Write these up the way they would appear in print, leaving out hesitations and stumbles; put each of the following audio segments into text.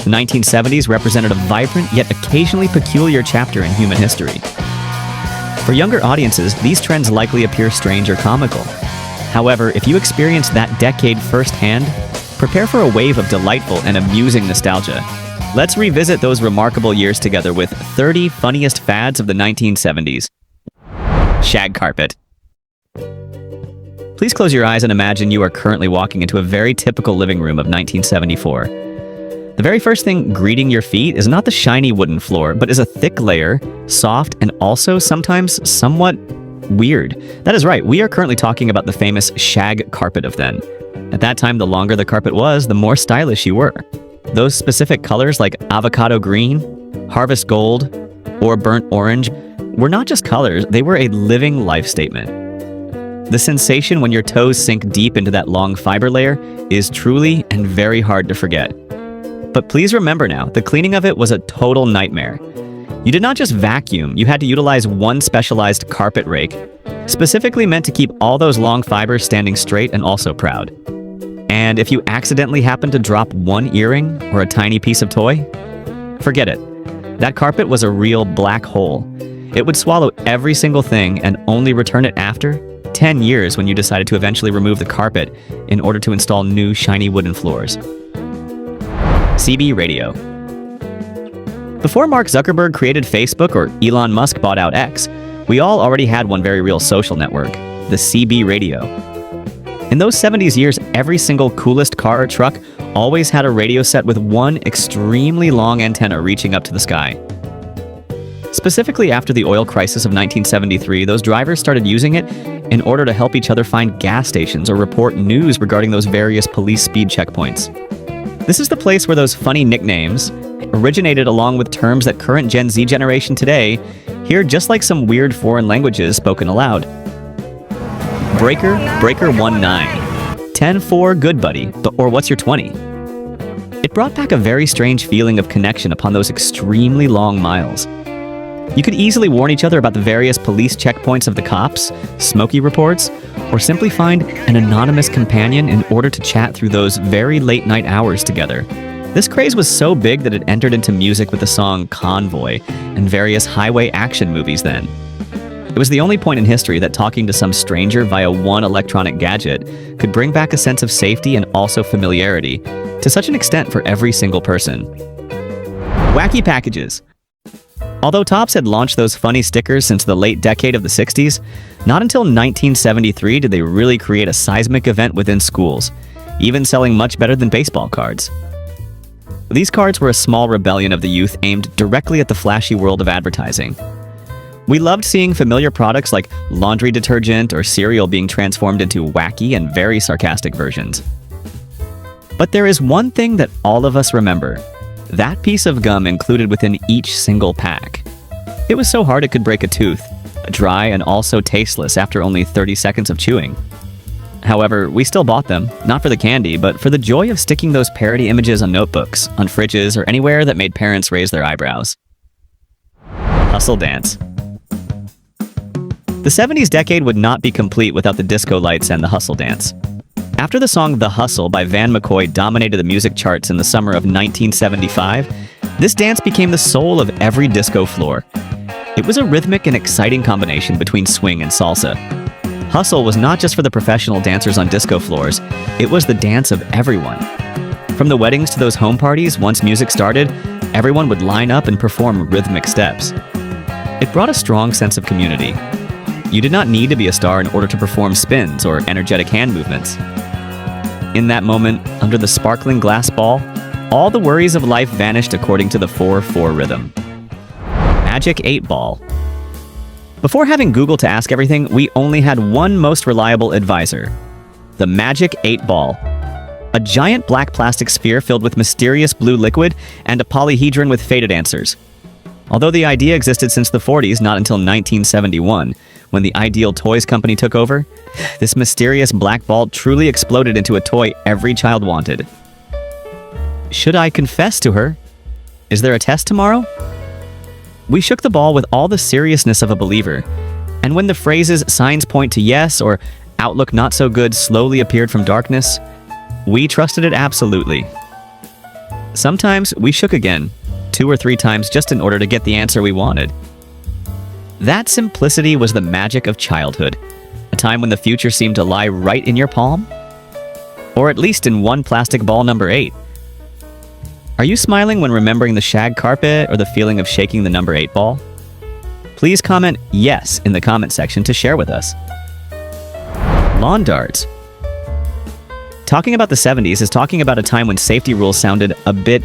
The 1970s represented a vibrant yet occasionally peculiar chapter in human history. For younger audiences, these trends likely appear strange or comical. However, if you experienced that decade firsthand, prepare for a wave of delightful and amusing nostalgia. Let's revisit those remarkable years together with 30 funniest fads of the 1970s. Shag carpet. Please close your eyes and imagine you are currently walking into a very typical living room of 1974. The very first thing greeting your feet is not the shiny wooden floor, but is a thick layer, soft, and also sometimes somewhat weird. That is right, we are currently talking about the famous shag carpet of then. At that time, the longer the carpet was, the more stylish you were. Those specific colors like avocado green, harvest gold, or burnt orange were not just colors, they were a living life statement. The sensation when your toes sink deep into that long fiber layer is truly and very hard to forget. But please remember now, the cleaning of it was a total nightmare. You did not just vacuum, you had to utilize one specialized carpet rake, specifically meant to keep all those long fibers standing straight and also proud. And if you accidentally happened to drop one earring or a tiny piece of toy, forget it. That carpet was a real black hole. It would swallow every single thing and only return it after 10 years when you decided to eventually remove the carpet in order to install new shiny wooden floors. CB radio. Before Mark Zuckerberg created Facebook or Elon Musk bought out X, we all already had one very real social network, the CB radio. In those 70s years, every single coolest car or truck always had a radio set with one extremely long antenna reaching up to the sky. Specifically after the oil crisis of 1973, those drivers started using it in order to help each other find gas stations or report news regarding those various police speed checkpoints. This is the place where those funny nicknames originated, along with terms that current Gen Z generation today hear just like some weird foreign languages spoken aloud. Breaker 19, 10-4 good buddy, or what's your 20? It brought back a very strange feeling of connection upon those extremely long miles. You could easily warn each other about the various police checkpoints of the cops, Smokey reports, or simply find an anonymous companion in order to chat through those very late night hours together. This craze was so big that it entered into music with the song Convoy and various highway action movies then. It was the only point in history that talking to some stranger via one electronic gadget could bring back a sense of safety and also familiarity to such an extent for every single person. Wacky packages. Although Topps had launched those funny stickers since the late decade of the 60s, not until 1973 did they really create a seismic event within schools, even selling much better than baseball cards. These cards were a small rebellion of the youth aimed directly at the flashy world of advertising. We loved seeing familiar products like laundry detergent or cereal being transformed into wacky and very sarcastic versions. But there is one thing that all of us remember. That piece of gum included within each single pack. It was so hard it could break a tooth, dry and also tasteless after only 30 seconds of chewing. However, we still bought them, not for the candy, but for the joy of sticking those parody images on notebooks, on fridges, or anywhere that made parents raise their eyebrows. Hustle dance. The 70s decade would not be complete without the disco lights and the hustle dance. After the song The Hustle by Van McCoy dominated the music charts in the summer of 1975, this dance became the soul of every disco floor. It was a rhythmic and exciting combination between swing and salsa. Hustle was not just for the professional dancers on disco floors, it was the dance of everyone. From the weddings to those home parties, once music started, everyone would line up and perform rhythmic steps. It brought a strong sense of community. You did not need to be a star in order to perform spins or energetic hand movements. In that moment, under the sparkling glass ball, all the worries of life vanished according to the 4/4 rhythm. Magic 8 Ball. Before having Google to ask everything, we only had one most reliable advisor. The Magic 8 Ball. A giant black plastic sphere filled with mysterious blue liquid and a polyhedron with faded answers. Although the idea existed since the 40s, not until 1971, when the Ideal Toys company took over, this mysterious black ball truly exploded into a toy every child wanted. Should I confess to her? Is there a test tomorrow? We shook the ball with all the seriousness of a believer, and when the phrases "signs point to yes" or "outlook not so good" slowly appeared from darkness, we trusted it absolutely. Sometimes we shook again, 2 or 3 times just in order to get the answer we wanted. That simplicity was the magic of childhood, a time when the future seemed to lie right in your palm. Or at least in one plastic ball number 8. Are you smiling when remembering the shag carpet or the feeling of shaking the number 8 ball? Please comment yes in the comment section to share with us. Lawn darts. Talking about the 70s is talking about a time when safety rules sounded a bit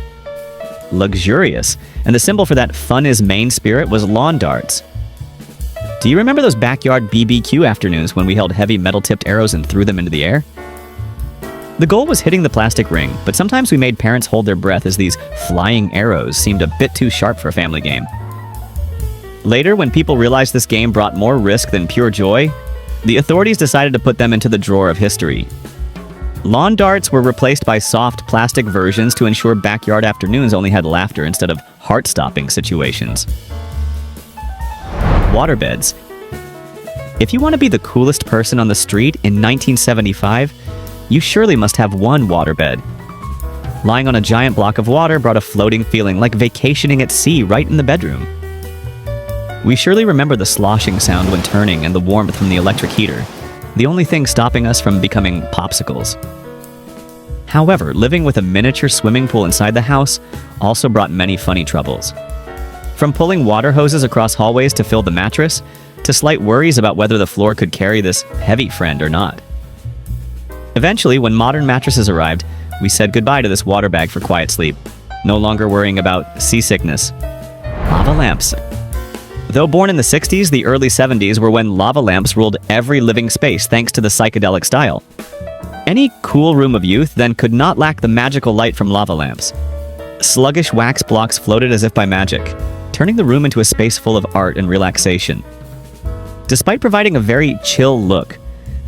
luxurious, and the symbol for that fun is main spirit was lawn darts. Do you remember those backyard BBQ afternoons when we held heavy metal-tipped arrows and threw them into the air? The goal was hitting the plastic ring, but sometimes we made parents hold their breath as these flying arrows seemed a bit too sharp for a family game. Later, when people realized this game brought more risk than pure joy, the authorities decided to put them into the drawer of history. Lawn darts were replaced by soft plastic versions to ensure backyard afternoons only had laughter instead of heart-stopping situations. Waterbeds. If you want to be the coolest person on the street in 1975, you surely must have one waterbed. Lying on a giant block of water brought a floating feeling like vacationing at sea right in the bedroom. We surely remember the sloshing sound when turning and the warmth from the electric heater, the only thing stopping us from becoming popsicles. However, living with a miniature swimming pool inside the house also brought many funny troubles. From pulling water hoses across hallways to fill the mattress, to slight worries about whether the floor could carry this heavy friend or not. Eventually, when modern mattresses arrived, we said goodbye to this water bag for quiet sleep, no longer worrying about seasickness. Lava lamps. Though born in the 60s, the early 70s were when lava lamps ruled every living space thanks to the psychedelic style. Any cool room of youth then could not lack the magical light from lava lamps. Sluggish wax blocks floated as if by magic, turning the room into a space full of art and relaxation. Despite providing a very chill look,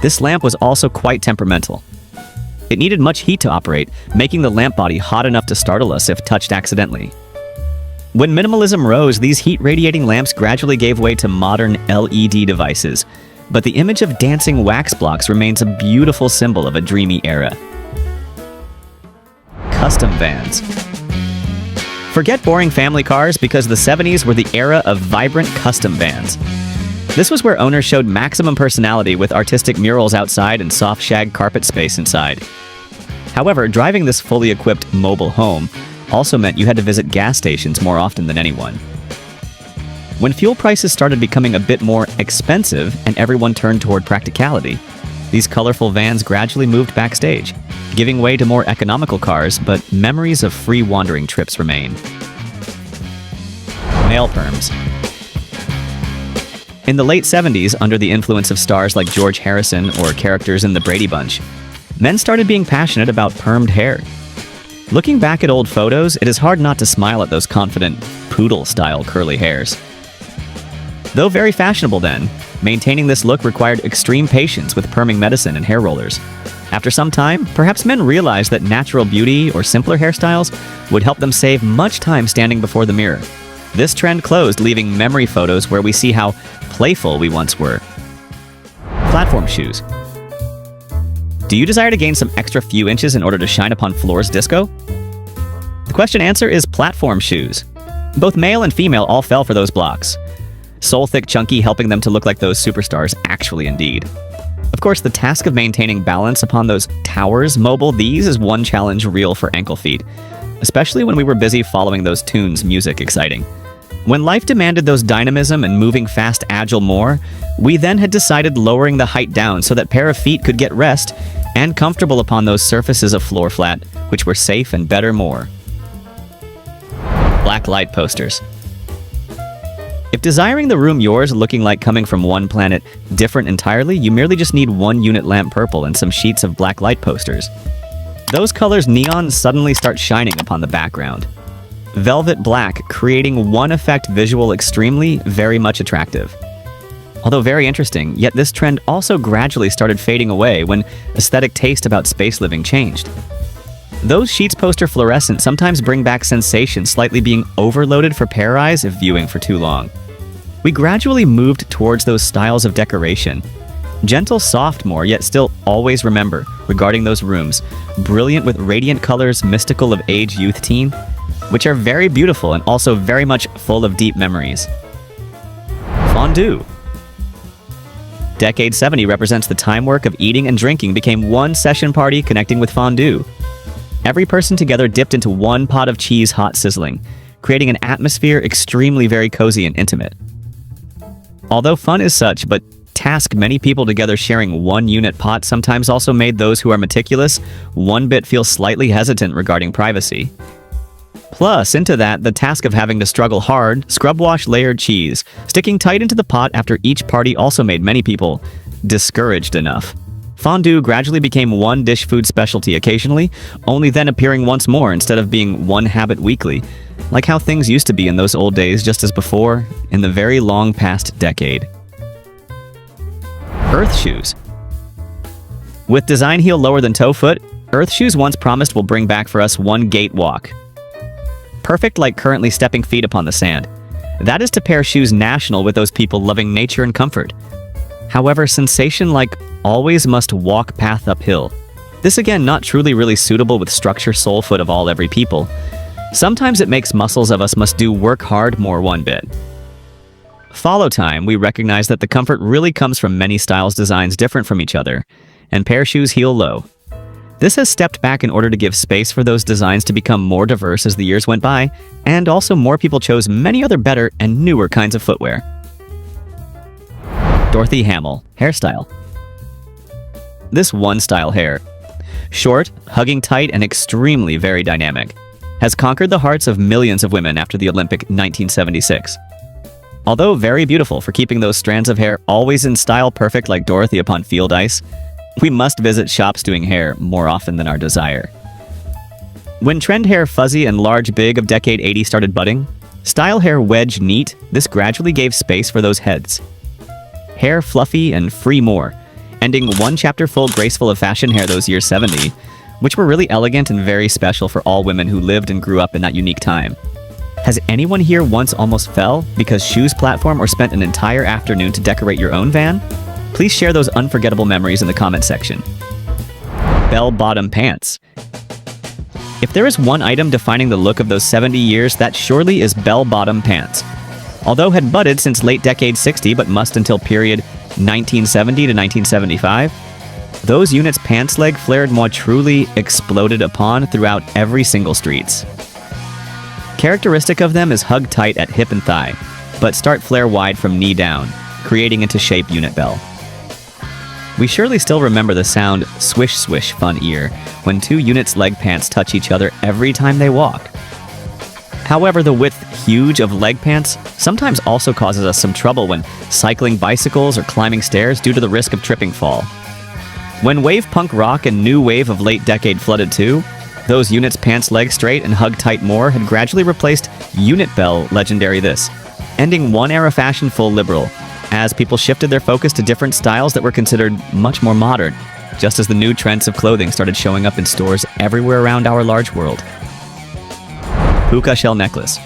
this lamp was also quite temperamental. It needed much heat to operate, making the lamp body hot enough to startle us if touched accidentally. When minimalism rose, these heat-radiating lamps gradually gave way to modern LED devices, but the image of dancing wax blocks remains a beautiful symbol of a dreamy era. Custom vans. Forget boring family cars because the 70s were the era of vibrant custom vans. This was where owners showed maximum personality with artistic murals outside and soft shag carpet space inside. However, driving this fully equipped mobile home also meant you had to visit gas stations more often than anyone. When fuel prices started becoming a bit more expensive and everyone turned toward practicality, these colorful vans gradually moved backstage, giving way to more economical cars, but memories of free wandering trips remain. Nail perms. In the late 70s, under the influence of stars like George Harrison or characters in the Brady Bunch, men started being passionate about permed hair. Looking back at old photos, it is hard not to smile at those confident, poodle-style curly hairs. Though very fashionable then, maintaining this look required extreme patience with perming medicine and hair rollers. After some time, perhaps men realized that natural beauty or simpler hairstyles would help them save much time standing before the mirror. This trend closed, leaving memory photos where we see how playful we once were. Platform shoes. Do you desire to gain some extra few inches in order to shine upon floors disco? The question answer is platform shoes. Both male and female all fell for those blocks. Sole-thick chunky helping them to look like those superstars actually indeed. Of course, the task of maintaining balance upon those towers mobile these is one challenge real for ankle feet, especially when we were busy following those tunes music exciting. When life demanded those dynamism and moving fast agile more, we then had decided lowering the height down so that pair of feet could get rest and comfortable upon those surfaces of floor flat, which were safe and better more. Black light posters. If desiring the room yours looking like coming from one planet different entirely, you merely just need one unit lamp purple and some sheets of black light posters. Those colors neon suddenly start shining upon the background. Velvet black, creating one effect visual extremely, very much attractive. Although very interesting, yet this trend also gradually started fading away when aesthetic taste about space living changed. Those sheets poster fluorescent sometimes bring back sensation slightly being overloaded for pair eyes if viewing for too long. We gradually moved towards those styles of decoration, Gentle, soft more, yet still always remember, regarding those rooms, brilliant with radiant colors, mystical of age, youth, teen, which are very beautiful and also very much full of deep memories. Fondue. Decade 70 represents the time work of eating and drinking became one session party connecting with fondue. Every person together dipped into one pot of cheese hot sizzling, creating an atmosphere extremely very cozy and intimate. Although fun is such, but task many people together sharing one unit pot sometimes also made those who are meticulous one bit feel slightly hesitant regarding privacy. Plus, into that, the task of having to struggle hard, scrub wash layered cheese, sticking tight into the pot after each party also made many people discouraged enough. Fondue gradually became one dish food specialty occasionally, only then appearing once more instead of being one habit weekly, like how things used to be in those old days just as before, in the very long past decade. Earth shoes. With design heel lower than toe foot, Earth shoes once promised will bring back for us one gait walk. Perfect like currently stepping feet upon the sand. That is to pair shoes national with those people loving nature and comfort. However, sensation like always must walk path uphill. This again not truly really suitable with structure sole foot of all every people. Sometimes it makes muscles of us must do work hard more one bit. Follow time, we recognize that the comfort really comes from many styles designs different from each other, and pair shoes heel low. This has stepped back in order to give space for those designs to become more diverse as the years went by, and also more people chose many other better and newer kinds of footwear. Dorothy Hamill, hairstyle. This one-style hair, short, hugging tight, and extremely very dynamic, has conquered the hearts of millions of women after the Olympic 1976. Although very beautiful for keeping those strands of hair always in style perfect like Dorothy upon field ice, we must visit shops doing hair more often than our desire. When trend hair fuzzy and large big of decade 80 started budding, style hair wedge neat, this gradually gave space for those heads. Hair fluffy and free more, ending one chapter full graceful of fashion hair those years 70, which were really elegant and very special for all women who lived and grew up in that unique time. Has anyone here once almost fell because shoes platform or spent an entire afternoon to decorate your own van? Please share those unforgettable memories in the comment section. Bell-bottom pants. If there is one item defining the look of those 70 years, that surely is bell-bottom pants. Although had budded since late decade 60 but must until period 1970 to 1975, those units' pants leg flared more truly exploded upon throughout every single streets. Characteristic of them is hug tight at hip and thigh, but start flare wide from knee down, creating into shape unit bell. We surely still remember the sound swish swish fun ear when two units' leg pants touch each other every time they walk. However, the width huge of leg pants sometimes also causes us some trouble when cycling bicycles or climbing stairs due to the risk of tripping fall. When wave punk rock and new wave of late decade flooded too, those units pants leg straight and hug tight more had gradually replaced unit bell legendary this, ending one era fashion full liberal, as people shifted their focus to different styles that were considered much more modern, just as the new trends of clothing started showing up in stores everywhere around our large world. Puka shell necklace.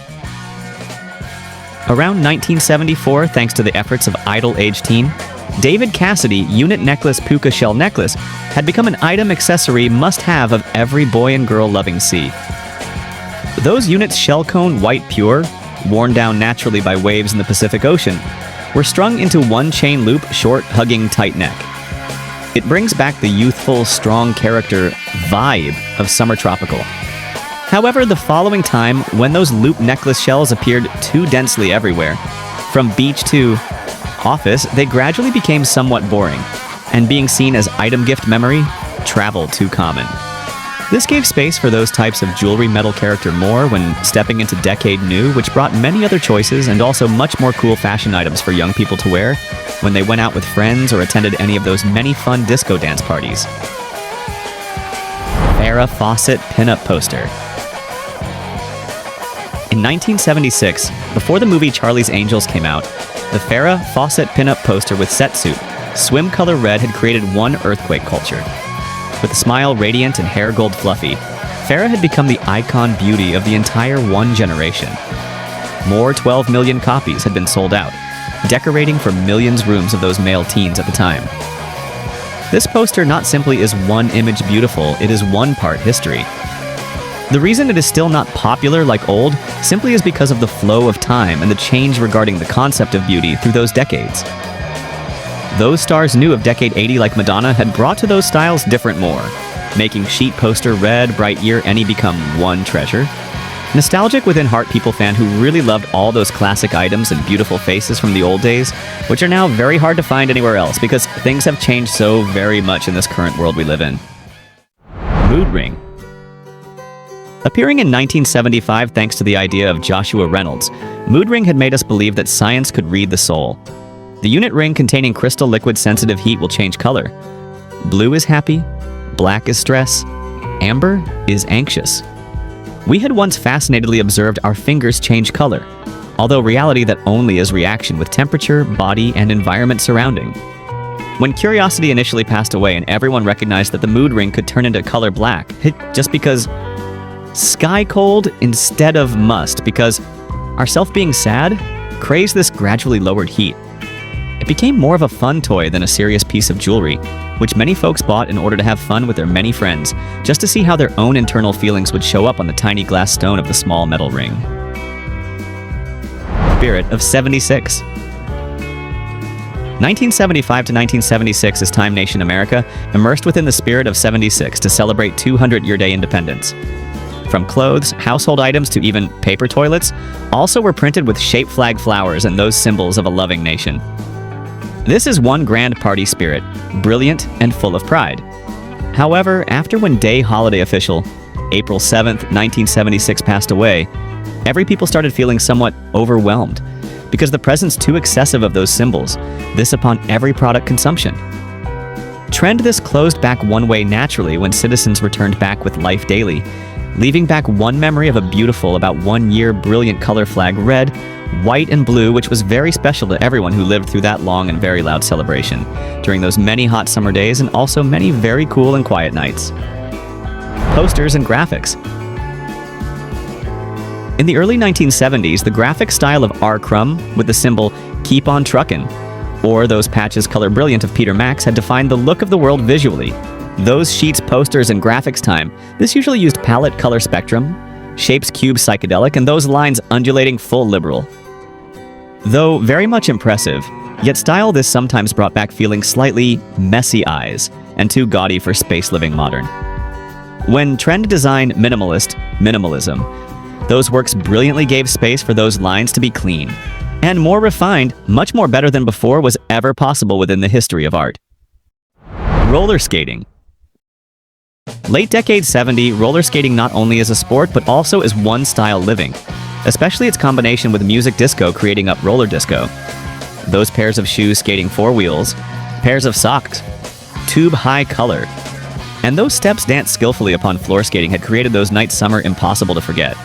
Around 1974, thanks to the efforts of idol-age teen, David Cassidy unit necklace puka shell necklace had become an item accessory must-have of every boy and girl loving sea. Those units shell cone white pure, worn down naturally by waves in the Pacific Ocean, were strung into one chain loop short hugging tight neck. It brings back the youthful, strong character vibe of summer tropical. However, the following time, when those loop necklace shells appeared too densely everywhere, from beach to office, they gradually became somewhat boring, and being seen as item gift memory, travel too common. This gave space for those types of jewelry metal character more when stepping into decade new, which brought many other choices and also much more cool fashion items for young people to wear when they went out with friends or attended any of those many fun disco dance parties. Farrah Fawcett pinup poster. In 1976, before the movie Charlie's Angels came out, the Farrah Fawcett pinup poster with set suit, swim color red had created one earthquake culture. With a smile radiant and hair gold fluffy, Farrah had become the icon beauty of the entire one generation. More 12 million copies had been sold out, decorating for millions rooms of those male teens at the time. This poster not simply is one image beautiful, it is one part history. The reason it is still not popular like old simply is because of the flow of time and the change regarding the concept of beauty through those decades. Those stars new of decade 80 like Madonna had brought to those styles different more, making sheet poster red, bright year, any become one treasure. Nostalgic within heart people fan who really loved all those classic items and beautiful faces from the old days, which are now very hard to find anywhere else because things have changed so very much in this current world we live in. Mood ring. Appearing in 1975 thanks to the idea of Joshua Reynolds, mood ring had made us believe that science could read the soul. The unit ring containing crystal liquid sensitive heat will change color. Blue is happy, black is stress, amber is anxious. We had once fascinatedly observed our fingers change color, although reality that only is reaction with temperature, body, and environment surrounding. When curiosity initially passed away and everyone recognized that the mood ring could turn into color black, just because sky cold instead of must, because ourself being sad crazed this gradually lowered heat. It became more of a fun toy than a serious piece of jewelry, which many folks bought in order to have fun with their many friends, just to see how their own internal feelings would show up on the tiny glass stone of the small metal ring. Spirit of 76. 1975 to 1976 is Time Nation America, immersed within the spirit of 76 to celebrate 200-year day independence. From clothes, household items, to even paper toilets, also were printed with shape flag flowers and those symbols of a loving nation. This is one grand party spirit, brilliant and full of pride. However, after one day holiday official, April 7th, 1976 passed away, every people started feeling somewhat overwhelmed because the presence too excessive of those symbols, this upon every product consumption. Trend this closed back one way naturally when citizens returned back with life daily, leaving back one memory of a beautiful, about 1 year brilliant color flag, red, white, and blue, which was very special to everyone who lived through that long and very loud celebration during those many hot summer days and also many very cool and quiet nights. Posters and graphics. In the early 1970s, the graphic style of R. Crumb with the symbol "Keep on Truckin'" or those patches color brilliant of Peter Max had defined the look of the world visually. Those sheets, posters, and graphics time, this usually used palette color spectrum, shapes cube psychedelic, and those lines undulating full liberal. Though very much impressive, yet style this sometimes brought back feeling slightly messy eyes and too gaudy for space-living modern. When trend design minimalism, those works brilliantly gave space for those lines to be clean and more refined, much more better than before was ever possible within the history of art. Roller skating. Late decade 70, roller skating not only is a sport, but also is one style living, especially its combination with music disco creating up roller disco. Those pairs of shoes skating four wheels, pairs of socks, tube-high color, and those steps danced skillfully upon floor skating had created those nights summer impossible to forget.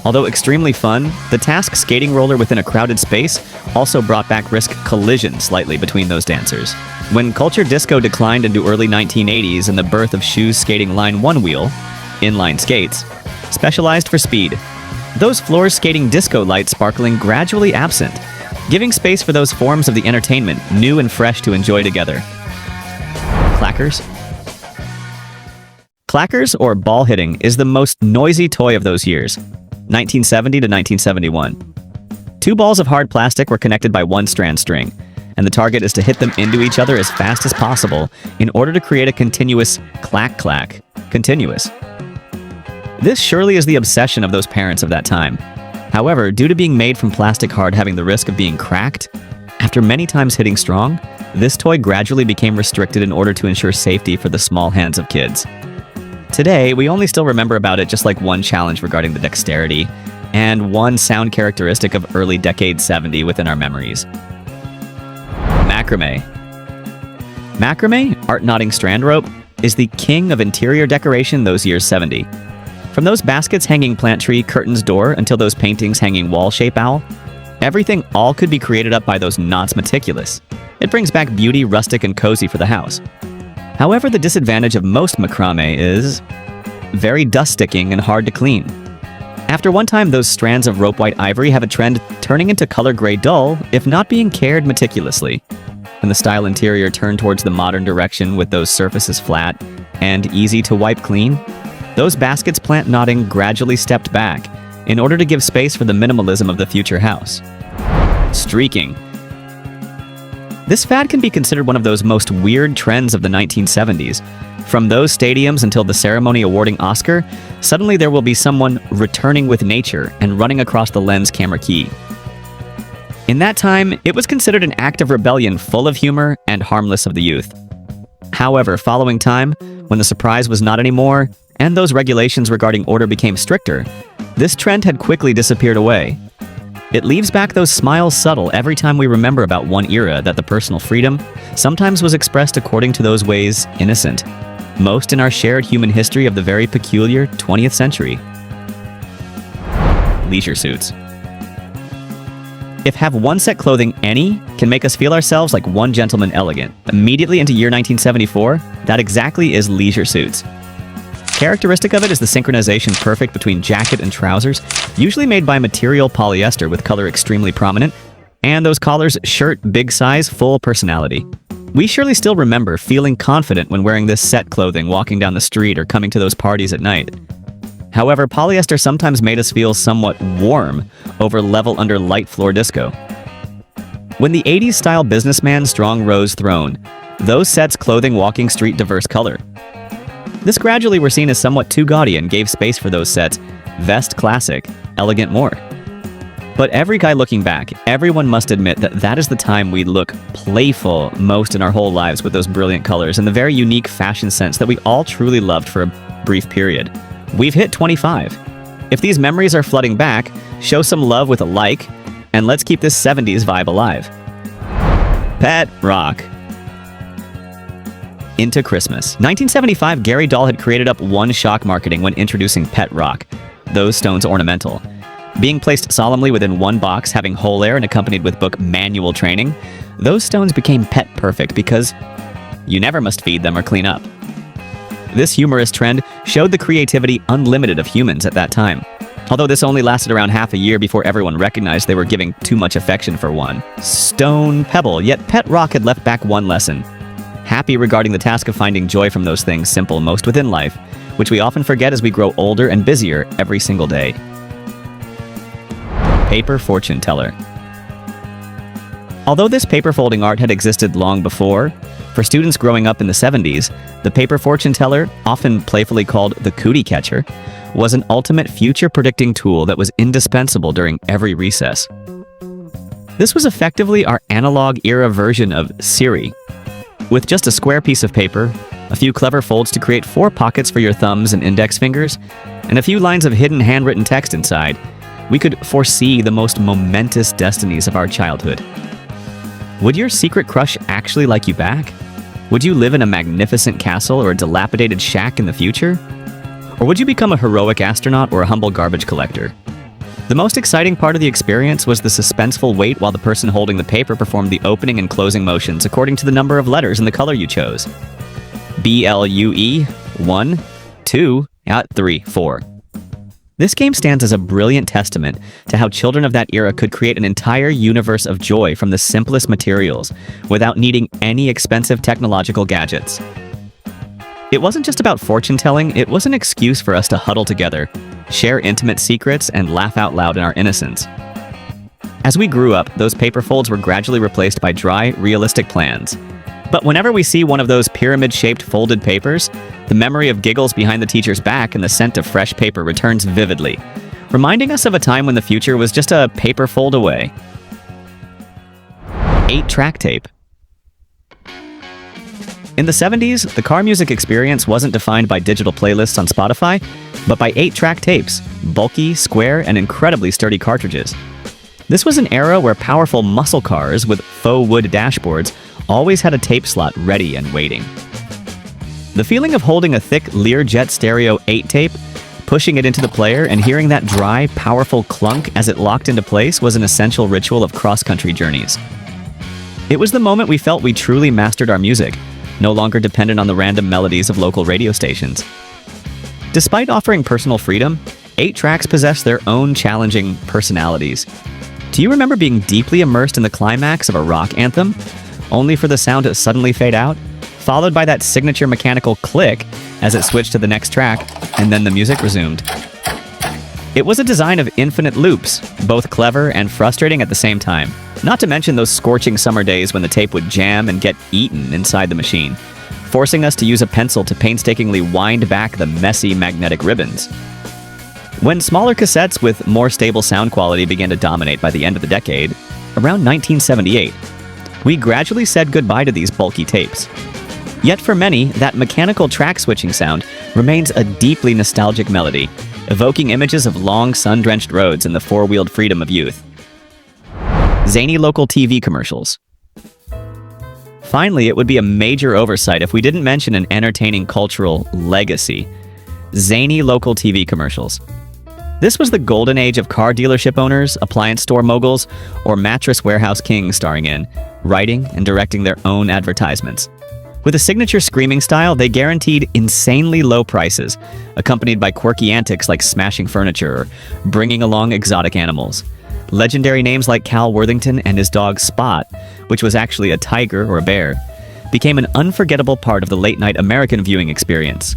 Although extremely fun, the task skating roller within a crowded space also brought back risk collision slightly between those dancers. When culture disco declined into early 1980s and the birth of shoes skating line one wheel, inline skates, specialized for speed, those floors skating disco lights sparkling gradually absent, giving space for those forms of the entertainment new and fresh to enjoy together. Clackers. Clackers, or ball hitting, is the most noisy toy of those years, 1970 to 1971. Two balls of hard plastic were connected by one strand string, and the target is to hit them into each other as fast as possible in order to create a continuous clack-clack, continuous. This surely is the obsession of those parents of that time. However, due to being made from plastic hard having the risk of being cracked, after many times hitting strong, this toy gradually became restricted in order to ensure safety for the small hands of kids. Today, we only still remember about it just like one challenge regarding the dexterity, and one sound characteristic of early decade 70 within our memories. Macrame. Macrame, art knotting strand rope, is the king of interior decoration those years 70. From those baskets hanging plant tree, curtains, door, until those paintings hanging wall shape owl, everything all could be created up by those knots meticulous. It brings back beauty, rustic, and cozy for the house. However, the disadvantage of most macrame is very dust-sticking and hard to clean. After one time, those strands of rope white ivory have a trend turning into color gray dull if not being cared meticulously. when the style interior turned towards the modern direction with those surfaces flat and easy to wipe clean, those baskets plant knotting gradually stepped back in order to give space for the minimalism of the future house. Streaking. This fad can be considered one of those most weird trends of the 1970s. From those stadiums until the ceremony awarding Oscar, suddenly there will be someone returning with nature and running across the lens camera key. In that time, it was considered an act of rebellion full of humor and harmless of the youth. However, following time, when the surprise was not anymore, and those regulations regarding order became stricter, this trend had quickly disappeared away. It leaves back those smiles subtle every time we remember about one era that the personal freedom sometimes was expressed according to those ways innocent, most in our shared human history of the very peculiar 20th century. Leisure suits. If have one set clothing any can make us feel ourselves like one gentleman elegant, immediately into year 1974, that exactly is leisure suits. Characteristic of it is the synchronization perfect between jacket and trousers, usually made by material polyester with color extremely prominent, and those collars, shirt, big size, full personality. We surely still remember feeling confident when wearing this set clothing walking down the street or coming to those parties at night. However, polyester sometimes made us feel somewhat warm over level under light floor disco. When the 80s style businessman strong rose throne, those sets clothing walking street diverse color. This gradually were seen as somewhat too gaudy and gave space for those sets, vest classic, elegant more. But every guy looking back, everyone must admit that that is the time we look playful most in our whole lives with those brilliant colors and the very unique fashion sense that we all truly loved for a brief period. We've hit 25. If these memories are flooding back, show some love with a like, and let's keep this 70s vibe alive. Pet rock. Into Christmas. 1975, Gary Dahl had created up one shock marketing when introducing Pet Rock, those stones ornamental. Being placed solemnly within one box, having whole air and accompanied with book manual training, those stones became pet perfect because you never must feed them or clean up. This humorous trend showed the creativity unlimited of humans at that time. Although this only lasted around half a year before everyone recognized they were giving too much affection for one stone pebble, yet Pet Rock had left back one lesson. Happy regarding the task of finding joy from those things simple most within life, which we often forget as we grow older and busier every single day. Paper fortune teller. Although this paper folding art had existed long before, for students growing up in the 70s, the paper fortune teller, often playfully called the cootie catcher, was an ultimate future-predicting tool that was indispensable during every recess. This was effectively our analog-era version of Siri. With just a square piece of paper, a few clever folds to create 4 pockets for your thumbs and index fingers, and a few lines of hidden handwritten text inside, we could foresee the most momentous destinies of our childhood. Would your secret crush actually like you back? Would you live in a magnificent castle or a dilapidated shack in the future? Or would you become a heroic astronaut or a humble garbage collector? The most exciting part of the experience was the suspenseful wait while the person holding the paper performed the opening and closing motions according to the number of letters and the color you chose. BLUE, 1, 2, 3, 4. This game stands as a brilliant testament to how children of that era could create an entire universe of joy from the simplest materials without needing any expensive technological gadgets. It wasn't just about fortune telling, it was an excuse for us to huddle together, share intimate secrets, and laugh out loud in our innocence. As we grew up, those paper folds were gradually replaced by dry, realistic plans. But whenever we see one of those pyramid-shaped folded papers, the memory of giggles behind the teacher's back and the scent of fresh paper returns vividly, reminding us of a time when the future was just a paper fold away. 8-track tape. In the 70s, the car music experience wasn't defined by digital playlists on Spotify, but by 8-track tapes, bulky, square, and incredibly sturdy cartridges. This was an era where powerful muscle cars with faux wood dashboards always had a tape slot ready and waiting. The feeling of holding a thick Learjet stereo 8 tape, pushing it into the player, and hearing that dry, powerful clunk as it locked into place was an essential ritual of cross-country journeys. It was the moment we felt we truly mastered our music, no longer dependent on the random melodies of local radio stations. Despite offering personal freedom, 8 tracks possess their own challenging personalities. Do you remember being deeply immersed in the climax of a rock anthem? only for the sound to suddenly fade out, followed by that signature mechanical click as it switched to the next track, and then the music resumed. It was a design of infinite loops, both clever and frustrating at the same time. Not to mention those scorching summer days when the tape would jam and get eaten inside the machine, forcing us to use a pencil to painstakingly wind back the messy magnetic ribbons. When smaller cassettes with more stable sound quality began to dominate by the end of the decade, around 1978, we gradually said goodbye to these bulky tapes. Yet for many, that mechanical track switching sound remains a deeply nostalgic melody, evoking images of long sun-drenched roads and the four-wheeled freedom of youth. Zany local TV commercials. Finally, it would be a major oversight if we didn't mention an entertaining cultural legacy: zany local TV commercials. This was the golden age of car dealership owners, appliance store moguls, or mattress warehouse kings starring in, writing, and directing their own advertisements. With a signature screaming style, they guaranteed insanely low prices, accompanied by quirky antics like smashing furniture or bringing along exotic animals. Legendary names like Cal Worthington and his dog Spot, which was actually a tiger or a bear, became an unforgettable part of the late-night American viewing experience.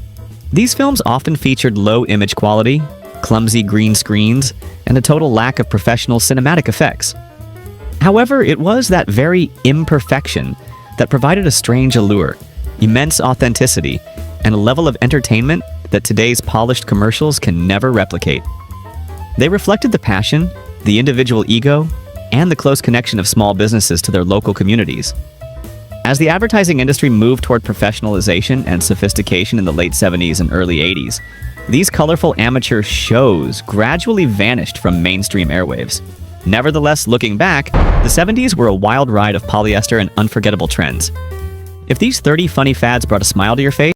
These films often featured low image quality, clumsy green screens, and a total lack of professional cinematic effects. However, it was that very imperfection that provided a strange allure, immense authenticity, and a level of entertainment that today's polished commercials can never replicate. They reflected the passion, the individual ego, and the close connection of small businesses to their local communities. As the advertising industry moved toward professionalization and sophistication in the late 70s and early 80s, these colorful amateur shows gradually vanished from mainstream airwaves. Nevertheless, looking back, the 70s were a wild ride of polyester and unforgettable trends. If these 30 funny fads brought a smile to your face,